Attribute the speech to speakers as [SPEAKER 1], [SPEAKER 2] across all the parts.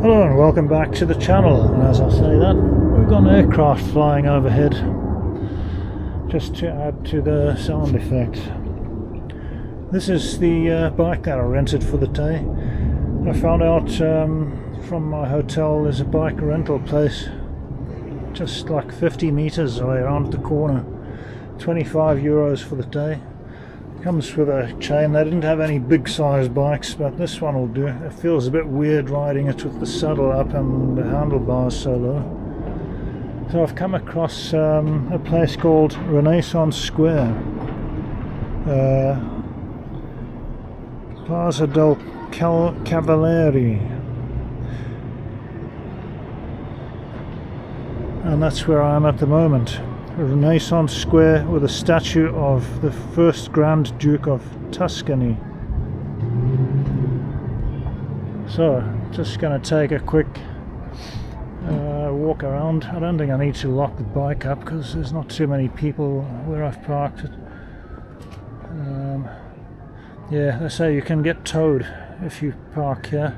[SPEAKER 1] Hello and welcome back to the channel, and as I say that, we've got an aircraft flying overhead just to add to the sound effect. This is the bike that I rented for the day. I found out from my hotel there's a bike rental place just like 50 meters away around the corner. 25 euros for the day. Comes with a chain. They didn't have any big size bikes, but this one will do. It feels a bit weird riding it with the saddle up and the handlebars so low. So I've come across a place called Renaissance Square, Plaza del Cavalieri, and that's where I am at the moment. A Renaissance Square with a statue of the first Grand Duke of Tuscany. So, just going to take a quick walk around. I don't think I need to lock the bike up because there's not too many people where I've parked it. Yeah, they say you can get towed if you park here.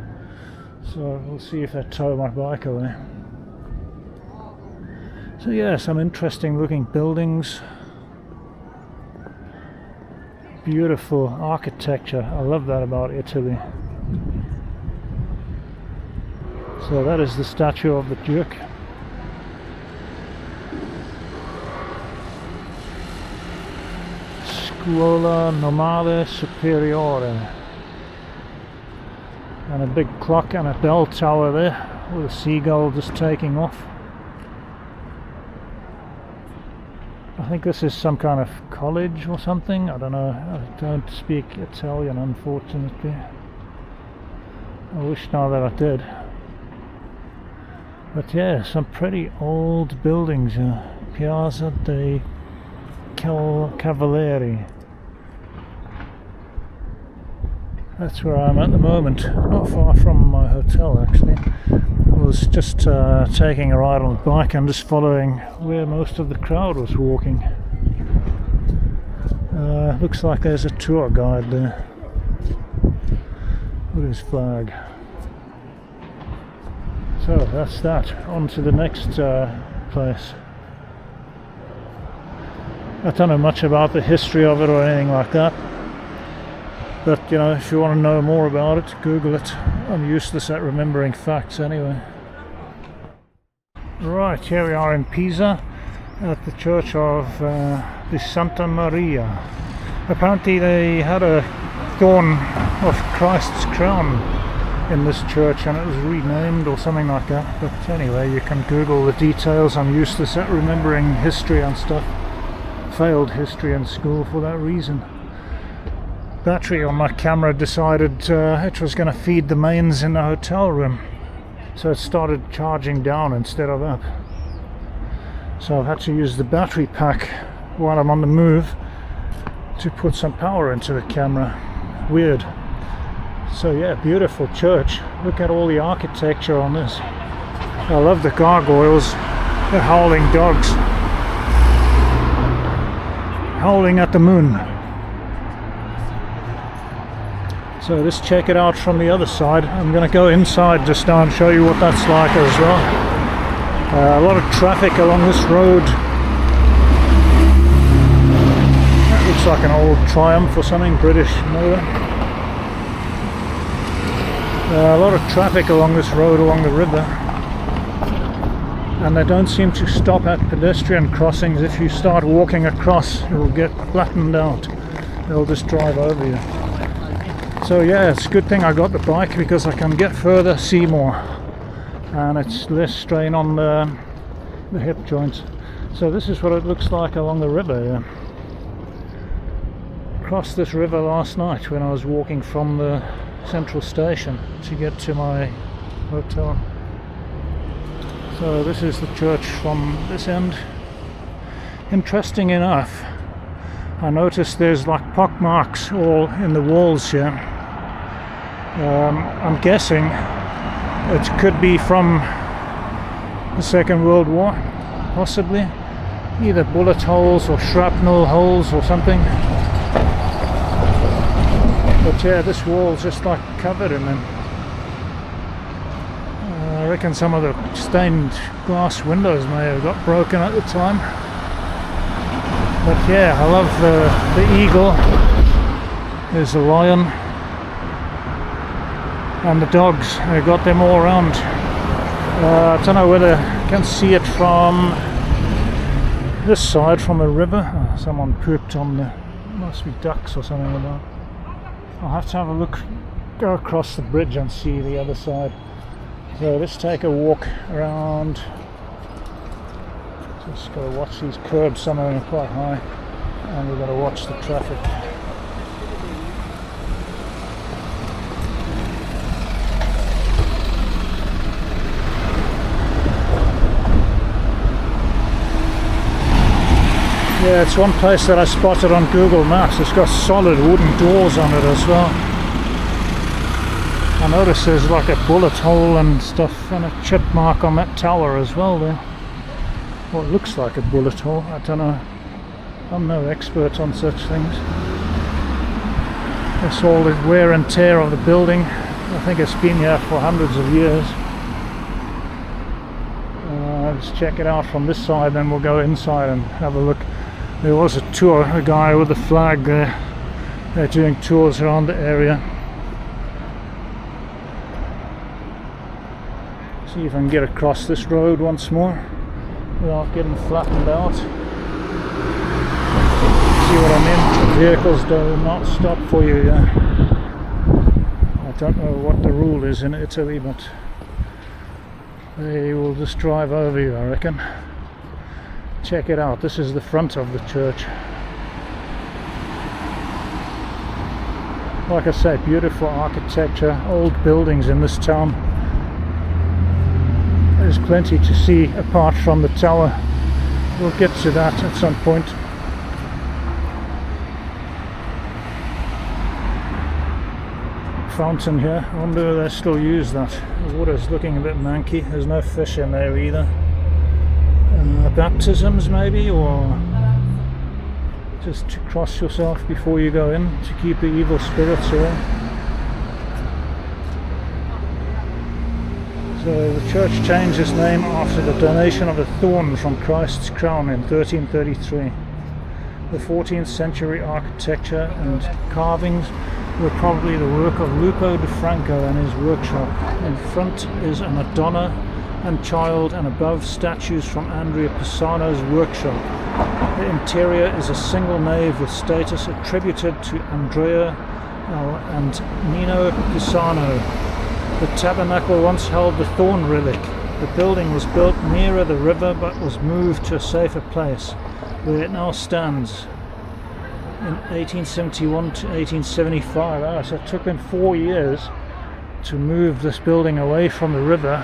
[SPEAKER 1] So we'll see if they tow my bike away. So yeah, some interesting looking buildings, beautiful architecture. I love that about Italy. So that is the statue of the Duke. Scuola Normale Superiore. And a big clock and a bell tower there with a seagull just taking off. I think this is some kind of college or something. I don't know. I don't speak Italian, unfortunately. I wish now that I did. But yeah, some pretty old buildings here. Piazza dei Cavalieri. That's where I'm at the moment. Not far from my hotel, actually. I was just taking a ride on the bike and just following where most of the crowd was walking. Looks like there's a tour guide there with his flag. So that's that. On to the next place. I don't know much about the history of it or anything like that. But, you know, if you want to know more about it, Google it. I'm useless at remembering facts anyway. Right, here we are in Pisa at the church of the Santa Maria. Apparently they had a thorn of Christ's crown in this church and it was renamed or something like that. But anyway, you can Google the details. I'm useless at remembering history and stuff. Failed history in school for that reason. Battery on my camera decided it was going to feed the mains in the hotel room, so it started charging down instead of up. So I've had to use the battery pack while I'm on the move to put some power into the camera. Weird. So yeah, beautiful church. Look at all the architecture on this. I love the gargoyles. They're howling dogs howling at the moon. So let's check it out from the other side. I'm going to go inside just now and show you what that's like as well. A lot of traffic along this road. That looks like an old Triumph or something, British motor. A lot of traffic along this road, along the river. And they don't seem to stop at pedestrian crossings. If you start walking across, it will get flattened out. They'll just drive over you. So yeah, it's a good thing I got the bike because I can get further, see more, and it's less strain on the hip joints. So this is what it looks like along the river. Yeah. Crossed this river last night when I was walking from the central station to get to my hotel. So this is the church from this end. Interesting enough, I noticed there's like pock marks all in the walls here. I'm guessing it could be from the Second World War, possibly. Either bullet holes or shrapnel holes or something. But yeah, this wall's just like covered in them. I reckon some of the stained glass windows may have got broken at the time. But yeah, I love the eagle. There's the lion and the dogs. I got them all around. I don't know whether you can see it from this side, from the river. Oh, someone pooped on the, must be ducks or something like that. I'll have to have a look, go across the bridge and see the other side. So let's take a walk around. Just got to watch these curbs, some of them are quite high, and we've got to watch the traffic. Yeah, it's one place that I spotted on Google Maps. It's got solid wooden doors on it as well. I noticed there's like a bullet hole and stuff and a chip mark on that tower as well there. What looks like a bullet hole, I don't know. I'm no expert on such things. It's all the wear and tear of the building. I think it's been here for hundreds of years. Let's check it out from this side, then we'll go inside and have a look. There was a tour, a guy with a flag there. They're doing tours around the area. See if I can get across this road once more without getting flattened out. See what I mean? The vehicles do not stop for you here. I don't know what the rule is in Italy, but they will just drive over you, I reckon. Check it out, this is the front of the church. Like I say, beautiful architecture, old buildings in this town. There's plenty to see apart from the tower. We'll get to that at some point. Fountain here, I wonder if they still use that. The water's looking a bit manky, there's no fish in there either. Baptisms maybe, or just to cross yourself before you go in to keep the evil spirits away. So the church changed its name after the donation of a thorn from Christ's crown in 1333. The 14th century architecture and carvings were probably the work of Lupo de Franco and his workshop. In front is a Madonna and child, and above statues from Andrea Pisano's workshop. The interior is a single nave with status attributed to Andrea and Nino Pisano. The tabernacle once held the thorn relic. The building was built nearer the river but was moved to a safer place, where it now stands. In 1871 to 1875, so it took them 4 years to move this building away from the river.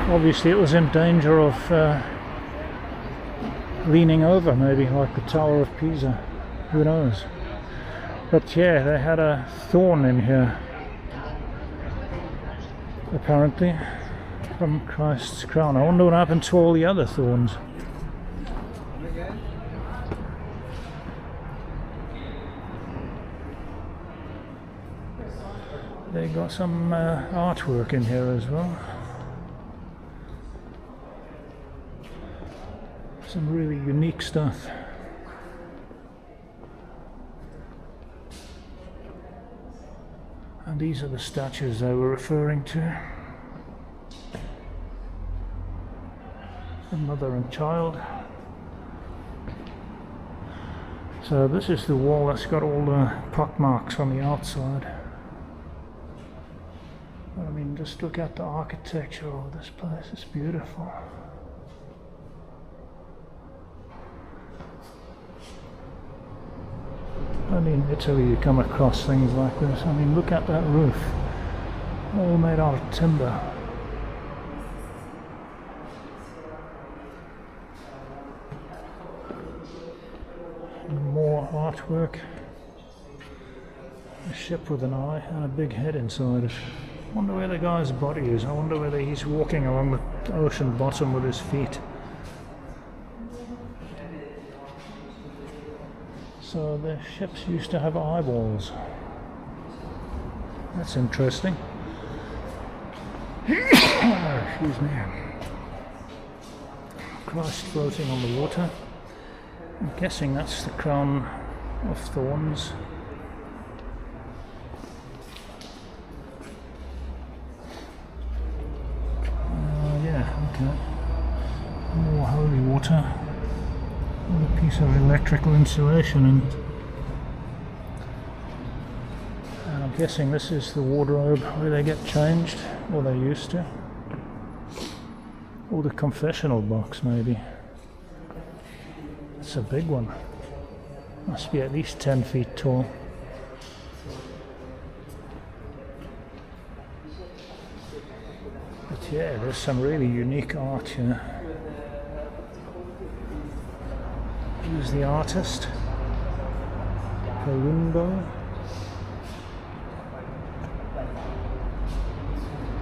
[SPEAKER 1] Obviously it was in danger of leaning over, maybe like the Tower of Pisa, who knows. But yeah, they had a thorn in here, apparently, from Christ's crown. I wonder what happened to all the other thorns. They got some artwork in here as well. Some really unique stuff. And these are the statues they were referring to. The mother and child. So this is the wall that's got all the pock marks on the outside. I mean, just look at the architecture of this place, it's beautiful. Only in Italy you come across things like this. I mean, look at that roof, all made out of timber. More artwork. A ship with an eye and a big head inside it. I wonder where the guy's body is. I wonder whether he's walking along the ocean bottom with his feet. So the ships used to have eyeballs. That's interesting. Excuse me. Christ floating on the water. I'm guessing that's the crown of thorns. Yeah, okay. More holy water. With a piece of electrical insulation in it. And I'm guessing this is the wardrobe where they get changed, or they used to. Or the confessional box, maybe. It's a big one. Must be at least 10 feet tall. But yeah, there's some really unique art here. Who's the artist? Palumbo?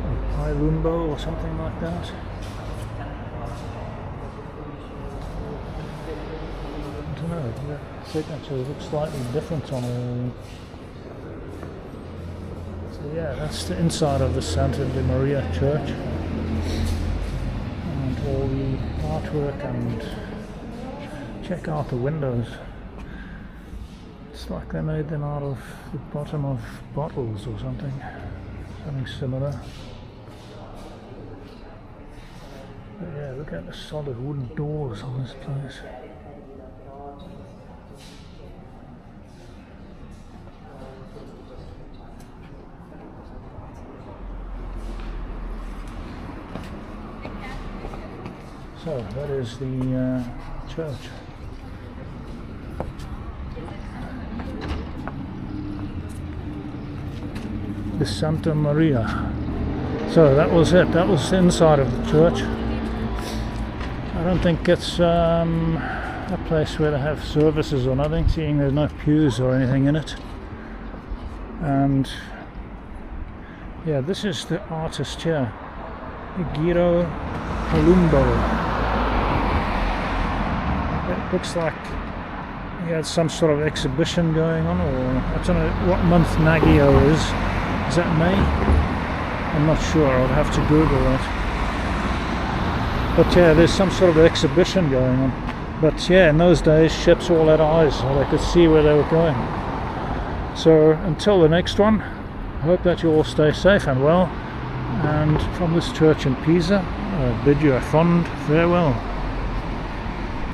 [SPEAKER 1] Or Palumbo or something like that. I don't know, the signature looks slightly different on all. So yeah, that's the inside of the Santa de Maria church. And all the artwork, and check out the windows. It's like they made them out of the bottom of bottles or something. Something similar. But yeah, look at the solid wooden doors on this place. So that is the church. The Santa Maria. So that was it. That was the inside of the church. I don't think it's a place where they have services or nothing, seeing there's no pews or anything in it. And yeah, this is the artist here, Guido Palumbo. It looks like he had some sort of exhibition going on, or I don't know what month Nagio is. Is that May? I'm not sure, I'll have to Google that. But yeah, there's some sort of exhibition going on. But yeah, in those days ships all had eyes, so they could see where they were going. So until the next one, I hope that you all stay safe and well. And from this church in Pisa, I bid you a fond farewell.